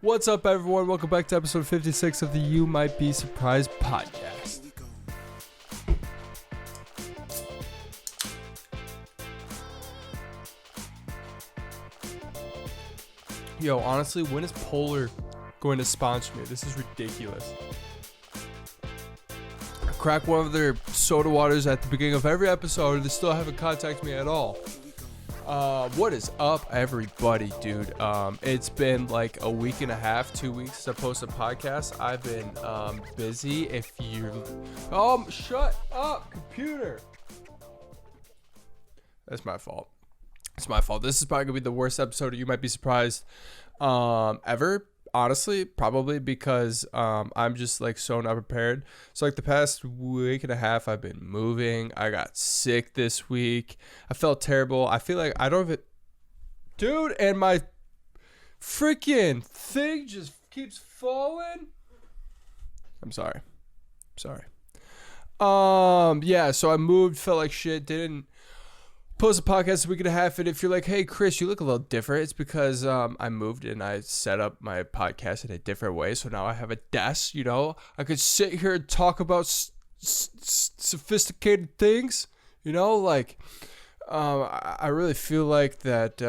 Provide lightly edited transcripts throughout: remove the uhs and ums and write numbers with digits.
What's up, everyone? Welcome back to episode 56 of the You Might Be Surprised podcast. Yo, honestly, when is Polar going to sponsor me? This is ridiculous. I crack one of their soda waters at the beginning of every episode, and they still haven't contacted me at all. What is up, everybody, dude? It's been like a week and a half, 2 weeks since I posted a podcast. I've been busy. If you shut up, computer. That's my fault. It's my fault. This is probably gonna be the worst episode of You Might Be Surprised ever. Honestly, probably because I'm just like so not prepared. So like the past week and a half, I've been moving. I got sick this week. I felt terrible. I feel like I don't even, dude, and my freaking thing just keeps falling. I'm sorry. Yeah. So I moved. Felt like shit. Didn't post a podcast a week and a half, and if you're like, hey Chris, you look a little different, it's because I moved and I set up my podcast in a different way. So now I have a desk, you know, I could sit here and talk about sophisticated things, you know, like I really feel like that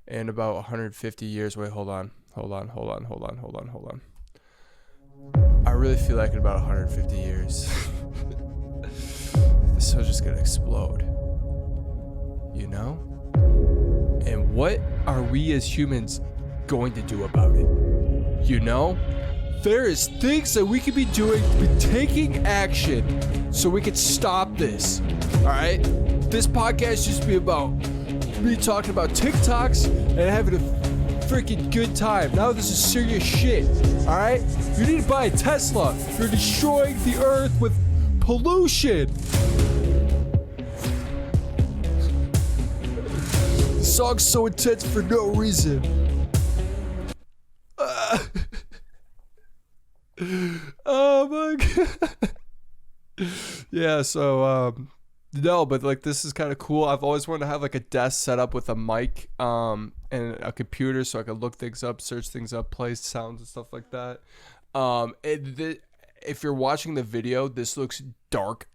in about 150 years, wait, hold on. I really feel like in about 150 years this is just gonna explode. You know? And what are we as humans going to do about it? You know? There is things that we could be doing, be taking action so we could stop this. Alright? This podcast just be about me talking about TikToks and having a freaking good time. Now this is serious shit. Alright? You need to buy a Tesla. You're destroying the earth with pollution. Song's so intense for no reason. Oh my god. Yeah, so no, but like this is kind of cool. I've always wanted to have like a desk set up with a mic and a computer so I could look things up, search things up, play sounds and stuff like that. If you're watching the video, this looks dark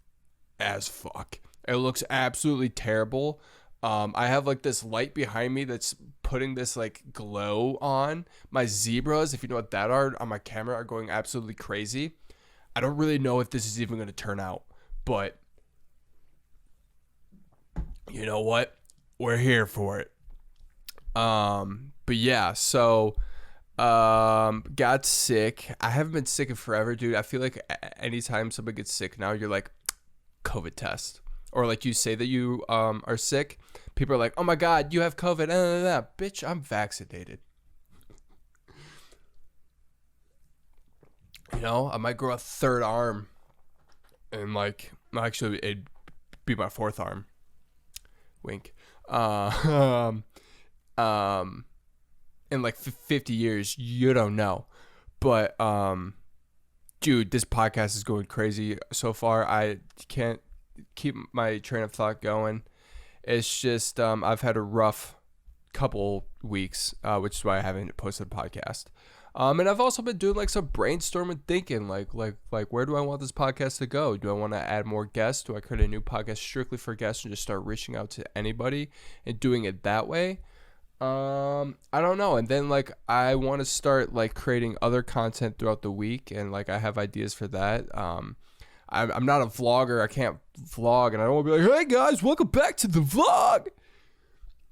as fuck. It looks absolutely terrible. I have like this light behind me that's putting this like glow on. My zebras, if you know what that are, on my camera are going absolutely crazy. I don't really know if this is even going to turn out, but you know what? We're here for it. But yeah, so got sick. I haven't been sick in forever, dude. I feel like anytime somebody gets sick now, you're like, COVID test. Or like you say that you are sick, people are like, oh my God, you have COVID. Bitch, I'm vaccinated. You know, I might grow a third arm. And like, actually, it'd be my fourth arm. Wink. In like 50 years, you don't know. But, dude, this podcast is going crazy so far. I can't keep my train of thought going. It's just I've had a rough couple weeks, which is why I haven't posted a podcast. And I've also been doing like some brainstorming, thinking like where do I want this podcast to go? Do I want to add more guests? Do I create a new podcast strictly for guests and just start reaching out to anybody and doing it that way? I don't know. And then like I want to start like creating other content throughout the week, and like I have ideas for that. I'm not a vlogger. I can't vlog, and I don't want to be like, hey guys, welcome back to the vlog.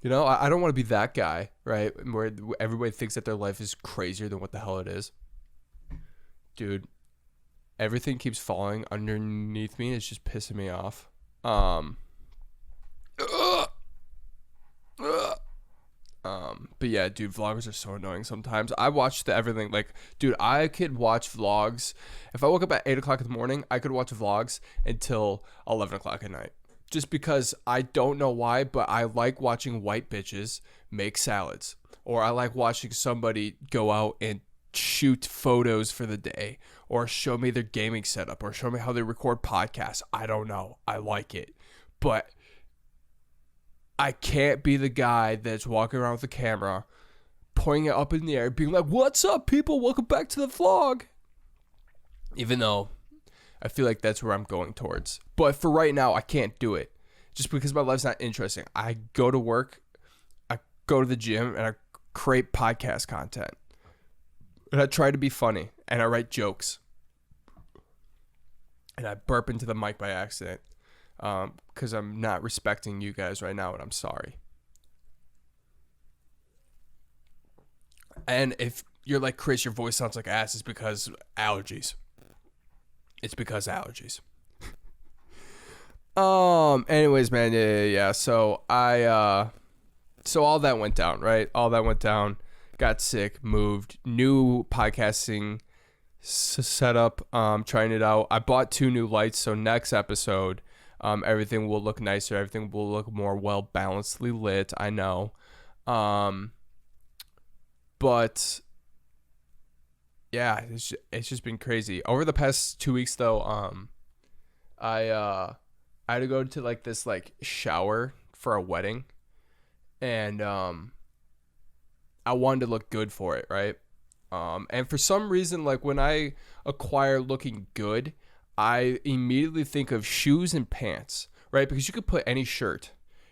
You know, I don't want to be that guy, right? Where everybody thinks that their life is crazier than what the hell it is. Dude, everything keeps falling underneath me. It's just pissing me off. But yeah, dude, vloggers are so annoying sometimes. I watch everything. Like, dude, I could watch vlogs. If I woke up at 8 o'clock in the morning, I could watch vlogs until 11 o'clock at night. Just because I don't know why, but I like watching white bitches make salads. Or I like watching somebody go out and shoot photos for the day. Or show me their gaming setup. Or show me how they record podcasts. I don't know. I like it. But I can't be the guy that's walking around with a camera pointing it up in the air, being like, "What's up, people? Welcome back to the vlog." Even though I feel like that's where I'm going towards. But for right now, I can't do it. Just because my life's not interesting. I go to work, I go to the gym, and I create podcast content. And I try to be funny, and I write jokes. And I burp into the mic by accident because I'm not respecting you guys right now, and I'm sorry. And if you're like, Chris, your voice sounds like ass, it's because allergies. It's because allergies. Anyways, man, yeah. So so all that went down, right? All that went down. Got sick, moved, new podcasting setup, trying it out. I bought 2 new lights, so next episode, everything will look nicer. Everything will look more well balancedly lit. I know, but yeah, it's just been crazy over the past 2 weeks though. I had to go to like this like shower for a wedding, and I wanted to look good for it, right? And for some reason, like when I acquire looking good, I immediately think of shoes and pants, right? Because you could put any shirt.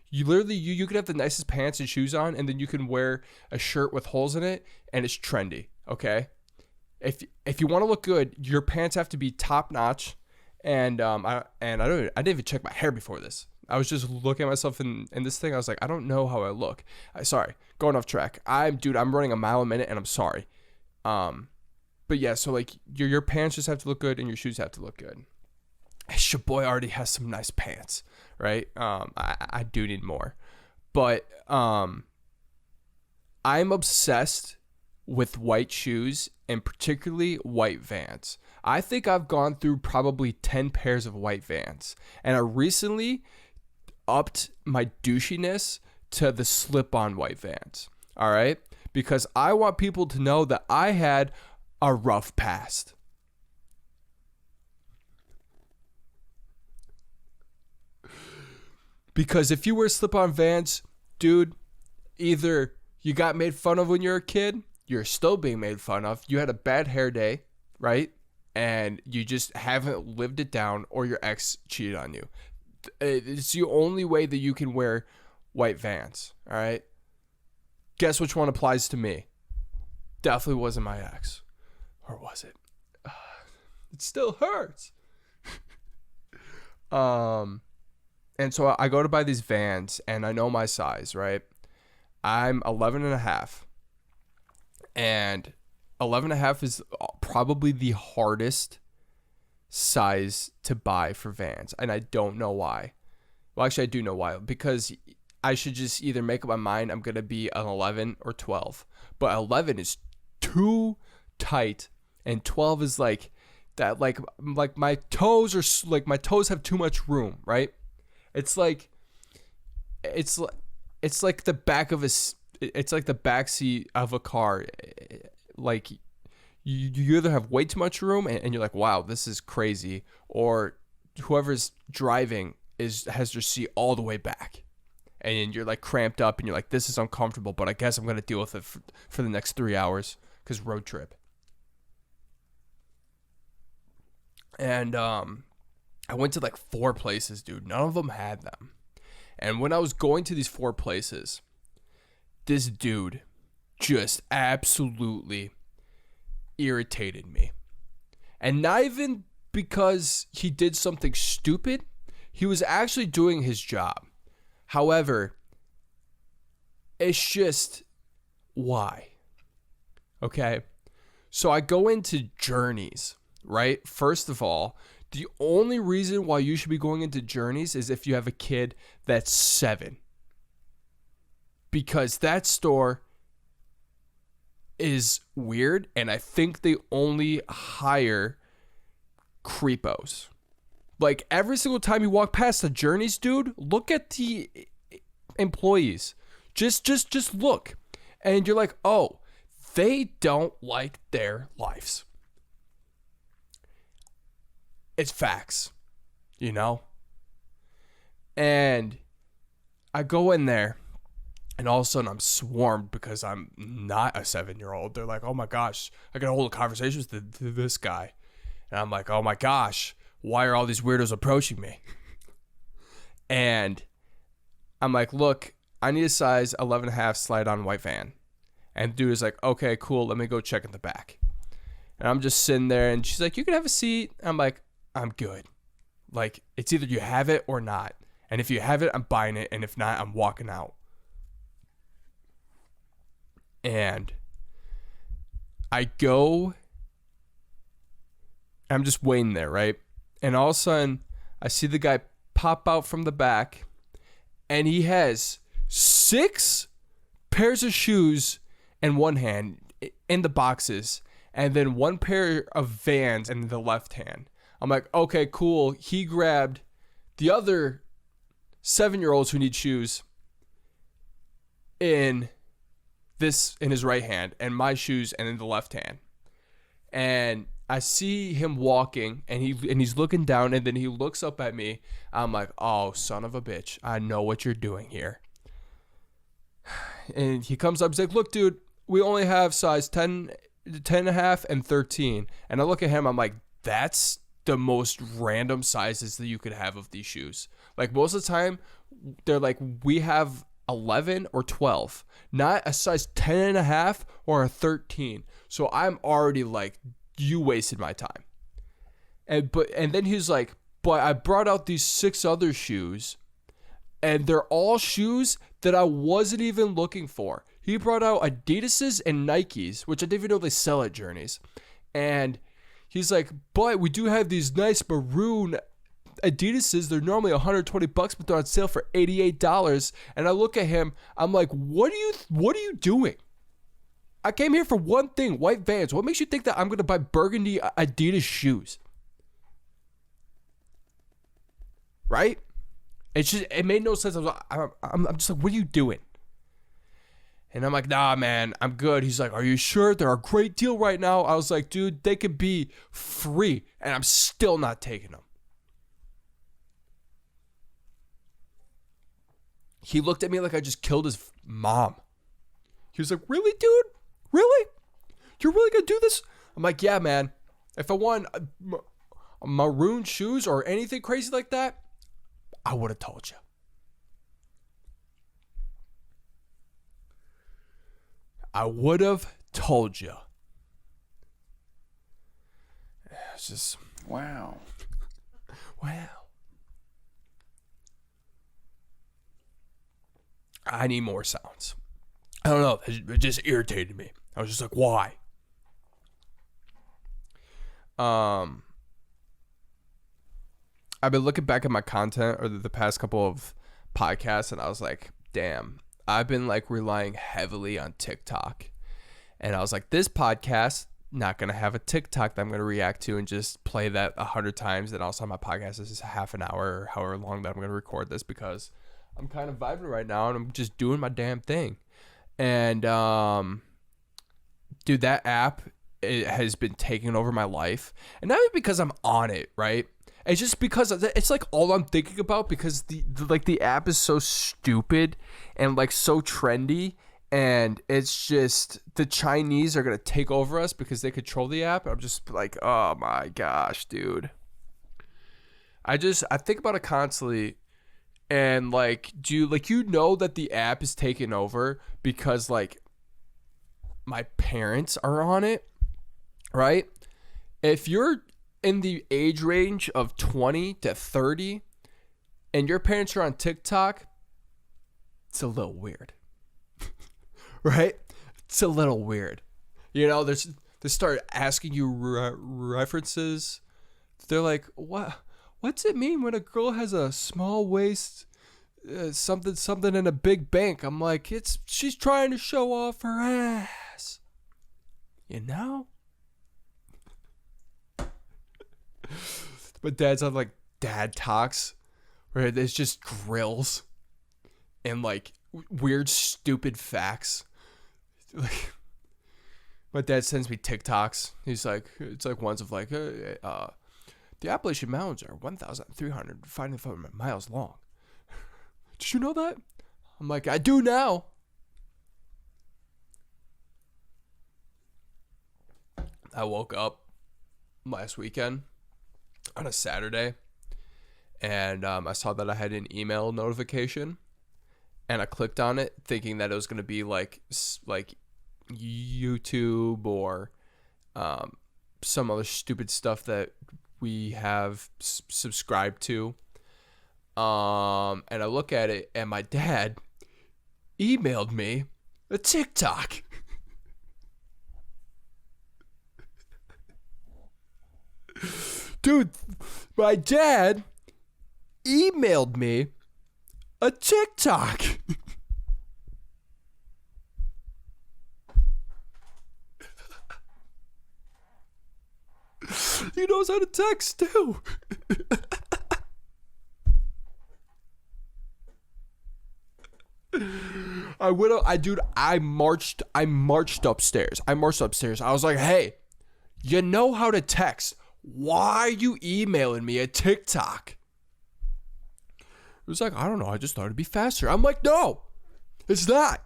You literally, you could have the nicest pants and shoes on, and then you can wear a shirt with holes in it, and it's trendy, okay? If you want to look good, your pants have to be top notch, and I didn't even check my hair before this. I was just looking at myself in this thing. I was like, I don't know how I look. Sorry, going off track. I'm running a mile a minute, and I'm sorry. But yeah, so like your pants just have to look good, and your shoes have to look good. Your boy already has some nice pants, right? I do need more, but I'm obsessed with white shoes, and particularly white Vans. I think I've gone through probably 10 pairs of white Vans, and I recently upped my douchiness to the slip-on white Vans. All right, because I want people to know that I had a rough past. Because if you wear slip-on Vans, dude, either you got made fun of when you were a kid, you're still being made fun of, you had a bad hair day, right? And you just haven't lived it down, or your ex cheated on you. It's the only way that you can wear white Vans, all right? Guess which one applies to me? Definitely wasn't my ex. Or was it? It still hurts. And so I go to buy these Vans, and I know my size, right? I'm 11 and a half. And 11 and a half is probably the hardest size to buy for Vans. And I don't know why. Well, actually, I do know why. Because I should just either make up my mind I'm going to be an 11 or 12. But 11 is too tight, and 12 is like that, like my toes are like, my toes have too much room, right? It's like the back of it's like the back seat of a car. Like you either have way too much room, and you're like, wow, this is crazy, or whoever's driving has their seat all the way back, and you're like cramped up, and you're like, this is uncomfortable, but I guess I'm gonna deal with it for the next 3 hours because road trip. And I went to like 4 places, dude. None of them had them. And when I was going to these 4 places, this dude just absolutely irritated me. And not even because he did something stupid. He was actually doing his job. However, it's just, why? Okay? So I go into Journeys, right? First of all, the only reason why you should be going into Journeys is if you have a kid that's 7. Because that store is weird, and I think they only hire creepos. Like, every single time you walk past the Journeys, dude, look at the employees. Just look. And you're like, oh, they don't like their lives. It's facts, you know? And I go in there, And all of a sudden I'm swarmed because I'm not a 7-year-old. They're like, oh my gosh, I got to hold a conversation with this guy. And I'm like, oh my gosh, why are all these weirdos approaching me? And I'm like, look, I need a size 11.5 slide-on white van. And the dude is like, okay, cool, let me go check in the back. And I'm just sitting there, and she's like, you can have a seat. I'm like, I'm good. Like, it's either you have it or not. And if you have it, I'm buying it. And if not, I'm walking out. And I go, I'm just waiting there, right? And all of a sudden, I see the guy pop out from the back, and he has 6 pairs of shoes in one hand in the boxes, and then 1 pair of Vans in the left hand. I'm like, okay, cool. He grabbed the other 7-year-olds who need shoes in his right hand, and my shoes and in the left hand. And I see him walking, and he's looking down, and then he looks up at me. I'm like, oh, son of a bitch, I know what you're doing here. And he comes up, he's like, look, dude, we only have size 10 and a half, and 13. And I look at him, I'm like, that's the most random sizes that you could have of these shoes. Like, most of the time, they're like, we have 11 or 12, not a size 10 and a half or a 13. So I'm already like, you wasted my time. And then he's like, but I brought out these 6 other shoes, and they're all shoes that I wasn't even looking for. He brought out Adidas's and Nikes, which I didn't even know they sell at Journeys. And he's like, but we do have these nice maroon Adidas's. They're normally $120, but they're on sale for $88. And I look at him, I'm like, what are you doing? I came here for one thing, white Vans. What makes you think that I'm going to buy burgundy Adidas shoes? Right? It made no sense. I'm just like, what are you doing? And I'm like, nah, man, I'm good. He's like, are you sure? They're a great deal right now. I was like, dude, they could be free, and I'm still not taking them. He looked at me like I just killed his mom. He was like, really, dude? Really? You're really going to do this? I'm like, yeah, man. If I want maroon shoes or anything crazy like that, I would have told you. I would have told you. It's just, wow. Wow. I need more sounds. I don't know. It just irritated me. I was just like, why? I've been looking back at my content or the past couple of podcasts, and I was like, damn, I've been like relying heavily on TikTok. And I was like, this podcast, not going to have a TikTok that I'm going to react to and just play that 100 times. And also my podcast is half an hour or however long that I'm going to record this, because I'm kind of vibing right now and I'm just doing my damn thing. And, dude, that app, it has been taking over my life. And not because I'm on it, right? It's just because it's like all I'm thinking about, because the app is so stupid and like so trendy, and it's just the Chinese are gonna take over us because they control the app. I'm just like, oh my gosh, dude. I think about it constantly, and like, that the app is taking over because like my parents are on it, right? If you're in the age range of 20 to 30 and your parents are on TikTok, it's a little weird. Right? It's a little weird. You know, they start asking you references. They're like, what's it mean when a girl has a small waist, something in a big bank? I'm like, she's trying to show off her ass. You know? But dad's on like dad talks where there's just grills and like weird stupid facts. Like, my dad sends me TikToks. He's like, it's like ones of like, the Appalachian Mountains are 1,305 miles long. Did you know that? I'm like, I do now. I woke up last weekend on a Saturday, and I saw that I had an email notification, and I clicked on it thinking that it was going to be like YouTube or some other stupid stuff that we have subscribed to. And I look at it, and my dad emailed me a TikTok. Dude, my dad emailed me a TikTok. He knows how to text too. I marched upstairs. I was like, hey, you know how to text. Why are you emailing me a TikTok? It was like, I don't know. I just thought it'd be faster. I'm like, no, it's not.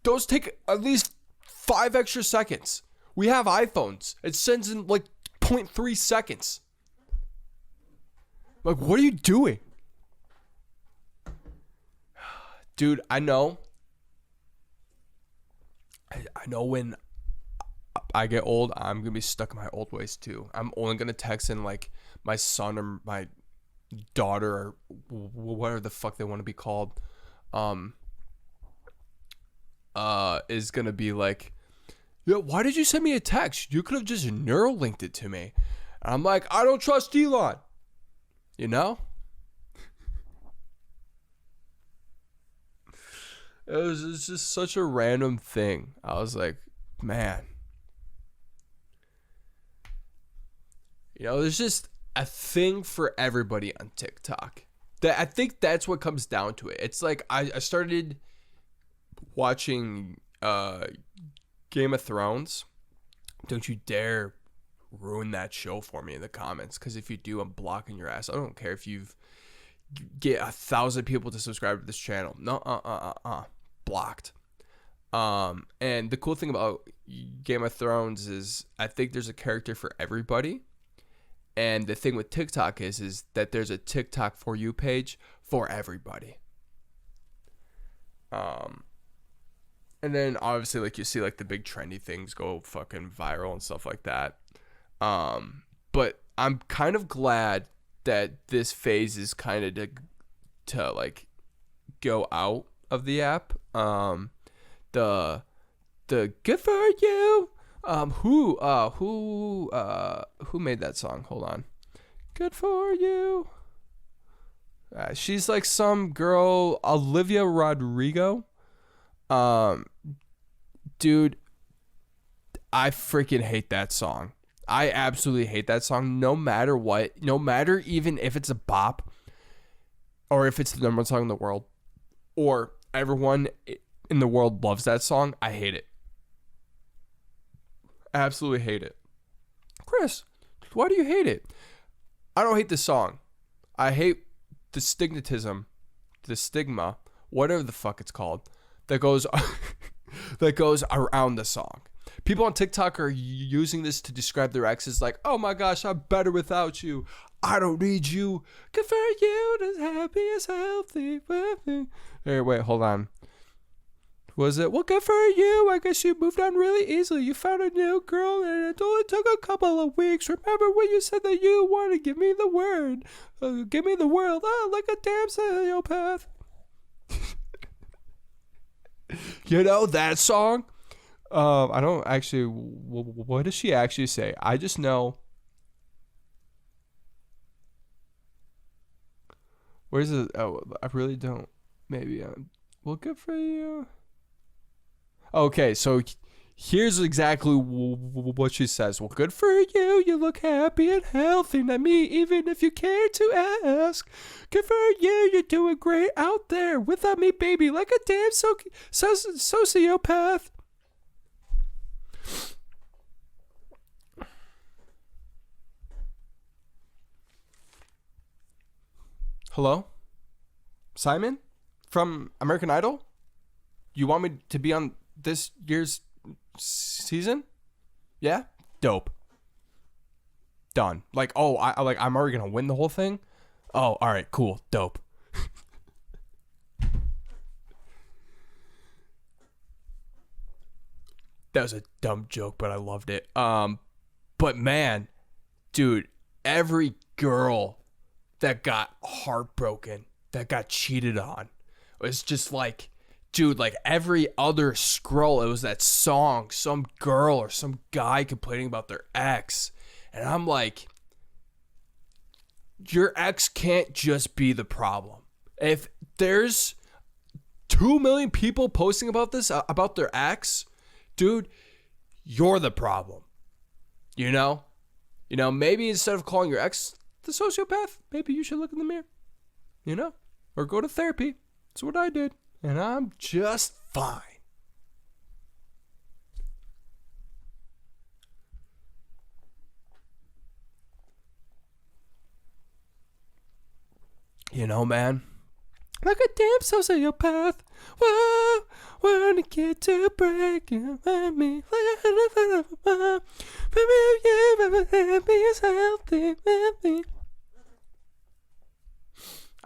Those take at least 5 extra seconds. We have iPhones. It sends in like 0.3 seconds. Like, what are you doing? Dude, I know when I get old, I'm going to be stuck in my old ways too. I'm only going to text in like my son or my daughter or whatever the fuck they want to be called. Is going to be like, yeah, why did you send me a text? You could have just Neuralinked it to me. And I'm like, I don't trust Elon. You know? It was just such a random thing. I was like, man. You know, there's just a thing for everybody on TikTok. I think that's what comes down to it. It's like I started watching Game of Thrones. Don't you dare ruin that show for me in the comments, because if you do, I'm blocking your ass. I don't care if you've get 1,000 people to subscribe to this channel. No, blocked. And the cool thing about Game of Thrones is I think there's a character for everybody. And the thing with TikTok is that there's a TikTok for you page for everybody. And then obviously like you see like the big trendy things go fucking viral and stuff like that. But I'm kind of glad that this phase is kind of to like go out of the app. The good for you. Who made that song? Hold on. Good for you. She's like some girl, Oliva Rodrigo. Dude, I freaking hate that song. I absolutely hate that song. No matter what, no matter even if it's a bop, or if it's the number one song in the world, or everyone in the world loves that song, I hate it. Absolutely hate it. Chris, why do you hate it? I don't hate the song. I hate the stigmatism, the stigma, whatever the fuck it's called, that goes around the song. People on TikTok are using this to describe their exes like, oh my gosh, I'm better without you. I don't need you. Good for you, as happy as healthy. Hey, wait, hold on. Was it, well, good for you. I guess you moved on really easily. You found a new girl and it only took a couple of weeks. Remember when you said that you wanted to give me the word? Give me the world. Oh, like a damn sociopath. You know that song? I don't actually, what does she actually say? I just know. Where's it? Oh, I really don't. Maybe, well, good for you. Okay, so here's exactly what she says. Well, good for you. You look happy and healthy. Not me, even if you care to ask. Good for you. You're doing great out there. Without me, baby, like a damn sociopath. Hello? Simon? From American Idol? You want me to be on this year's season? Yeah? Dope. Done. Like, oh, I'm already gonna win the whole thing. Oh, all right, cool, dope. That was a dumb joke, but I loved it. But man, dude, every girl that got heartbroken, that got cheated on, was just like, dude, like every other scroll, it was that song, some girl or some guy complaining about their ex. And I'm like, your ex can't just be the problem. If there's 2 million people posting about this, about their ex, dude, you're the problem. You know, maybe instead of calling your ex the sociopath, maybe you should look in the mirror, or go to therapy. That's what I did. And I'm just fine. Man. Like a damn sociopath. Whoa, wanna get to break you and me.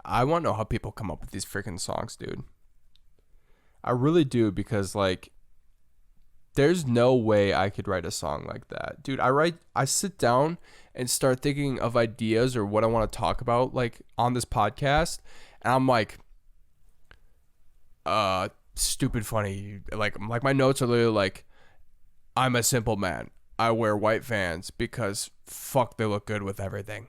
I want to know how people come up with these freaking songs, dude. I really do, because like, there's no way I could write a song like that, dude. I sit down and start thinking of ideas or what I want to talk about, like on this podcast, and I'm like, stupid funny. Like my notes are literally like, I'm a simple man. I wear white Vans because fuck, they look good with everything.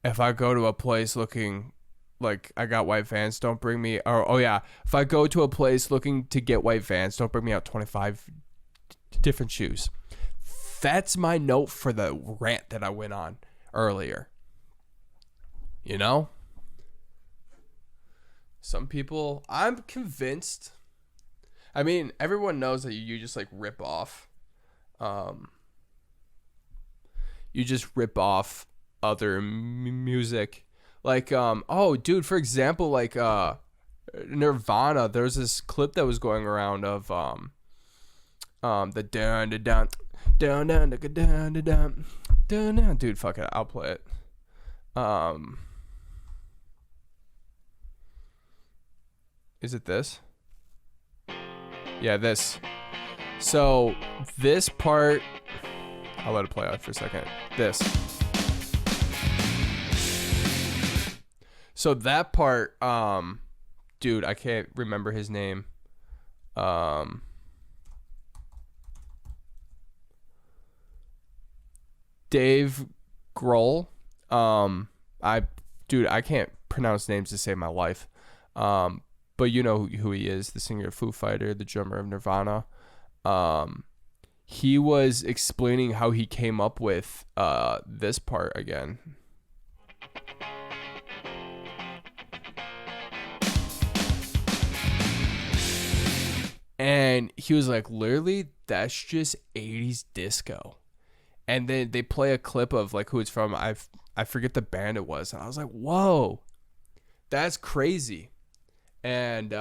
If I go to a place looking like I got white Vans, don't bring me, if I go to a place looking to get white Vans, don't bring me out 25 different shoes. That's my note for the rant that I went on earlier. Some people, I'm convinced, I mean, everyone knows that you just like rip off, you just rip off other music. Like, dude, for example, like, Nirvana, there's this clip that was going around of, the down, dude, fuck it, I'll play it. Is it this? Yeah, this. So, this part, I'll let it play out for a second. This. So that part, dude, I can't remember his name. Dave Grohl. I can't pronounce names to save my life. But you know who he is, the singer of Foo Fighter, the drummer of Nirvana. He was explaining how he came up with this part again. And he was like, literally, that's just 80s disco. And then they play a clip of like who it's from. I forget the band it was. And I was like, whoa, that's crazy. And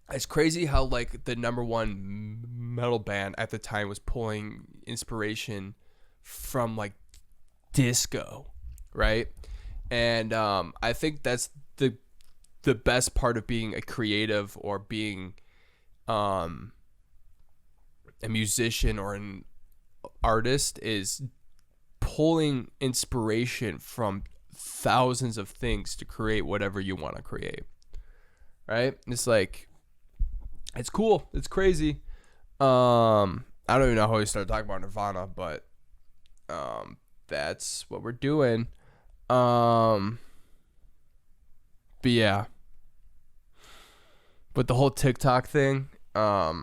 it's crazy how like the number one metal band at the time was pulling inspiration from like disco, right? And I think that's the best part of being a creative or being a musician or an artist, is pulling inspiration from thousands of things to create whatever you want to create, right? It's like, it's cool, it's crazy. I don't even know how we started talking about Nirvana, but that's what we're doing. But yeah, but the whole TikTok thing, I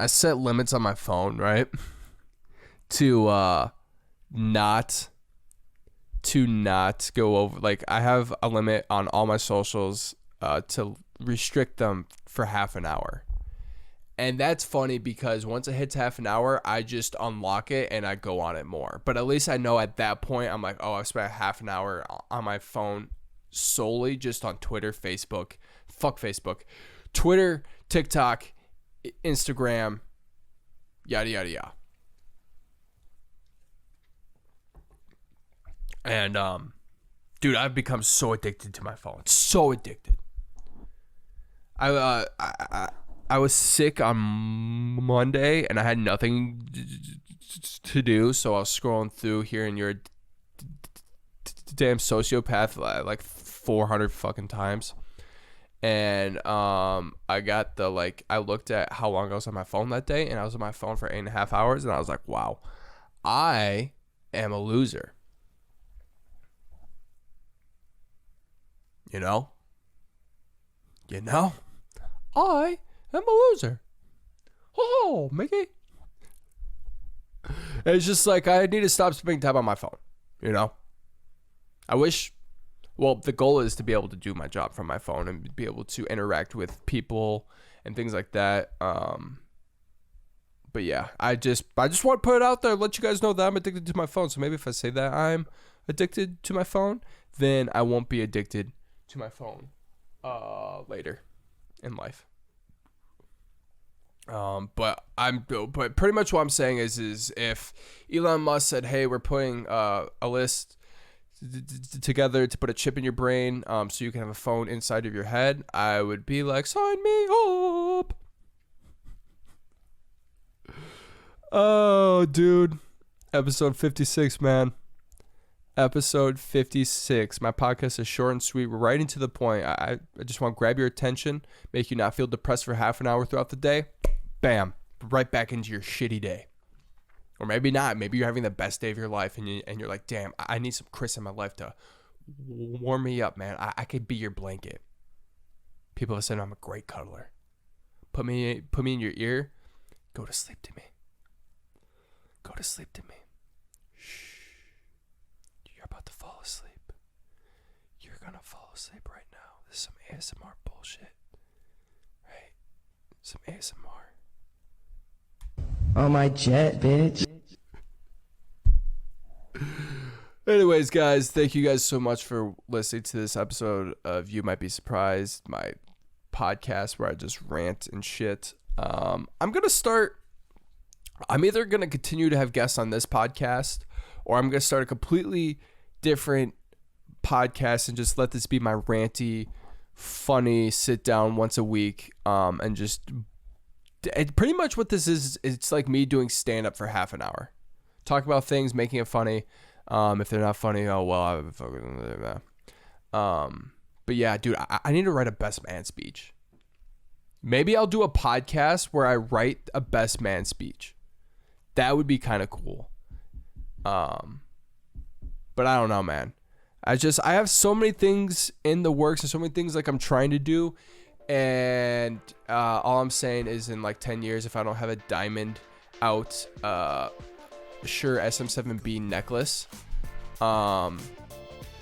set limits on my phone, right? to not go over, like, I have a limit on all my socials to restrict them for half an hour. And that's funny because once it hits half an hour, I just unlock it and I go on it more. But at least I know at that point, I'm like, oh, I've spent half an hour on my phone solely just on Twitter, Facebook. Fuck Facebook. Twitter, TikTok, Instagram, Yada, yada, yada. And, dude, I've become so addicted to my phone. So addicted. I was sick on Monday, and I had nothing to do, so I was scrolling through here, and you're a damn sociopath like 400 fucking times. And I got I looked at how long I was on my phone that day, and I was on my phone for 8.5 hours, and I was like, wow, I am a loser. You know, I am a loser. Oh, Mickey. It's just like, I need to stop spending time on my phone, you know? I wish, well, the goal is to be able to do my job from my phone and be able to interact with people and things like that. But yeah, I just want to put it out there, let you guys know that I'm addicted to my phone. So maybe if I say that I'm addicted to my phone, then I won't be addicted to my phone later in life. But pretty much what I'm saying is if Elon Musk said, hey, we're putting a list together to put a chip in your brain so you can have a phone inside of your head, I would be like, sign me up. Oh, dude. Episode 56, man. Episode 56. My podcast is short and sweet. We're right into the point. I just want to grab your attention, make you not feel depressed for half an hour throughout the day. Bam. Right back into your shitty day. Or maybe not. Maybe you're having the best day of your life, and you're like, damn, I need some Chris in my life to warm me up, man. I could be your blanket. People have said I'm a great cuddler. Put me in your ear. Go to sleep to me. Go to sleep to me. Shh. You're about to fall asleep. You're gonna fall asleep right now. This is some ASMR bullshit. Right? Some ASMR. On my jet, bitch. Anyways, guys, thank you guys so much for listening to this episode of You Might Be Surprised, my podcast where I just rant and shit. I'm either going to continue to have guests on this podcast, or I'm going to start a completely different podcast and just let this be my ranty, funny sit down once a week. And just pretty much what this is, it's like me doing stand up for half an hour. Talk about things, making it funny. If they're not funny, oh well, I fucking. But yeah, dude, I need to write a best man speech. Maybe I'll do a podcast where I write a best man speech. That would be kind of cool. But I don't know, man. I have so many things in the works and so many things like I'm trying to do. And all I'm saying is in like 10 years, if I don't have a diamond out, Shure SM7B necklace, and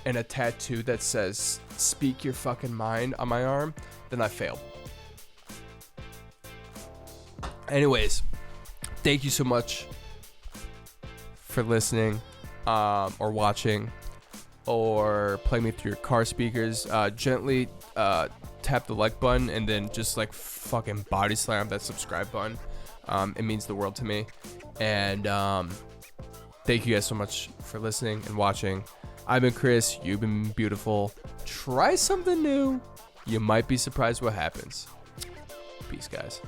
a tattoo that says "Speak Your Fucking Mind" on my arm, then I failed. Anyways, thank you so much for listening, or watching, or playing me through your car speakers. Gently tap the like button and then just like fucking body slam that subscribe button. It means the world to me. And thank you guys so much for listening and watching. I've been Chris. You've been beautiful. Try something new. You might be surprised what happens. Peace, guys.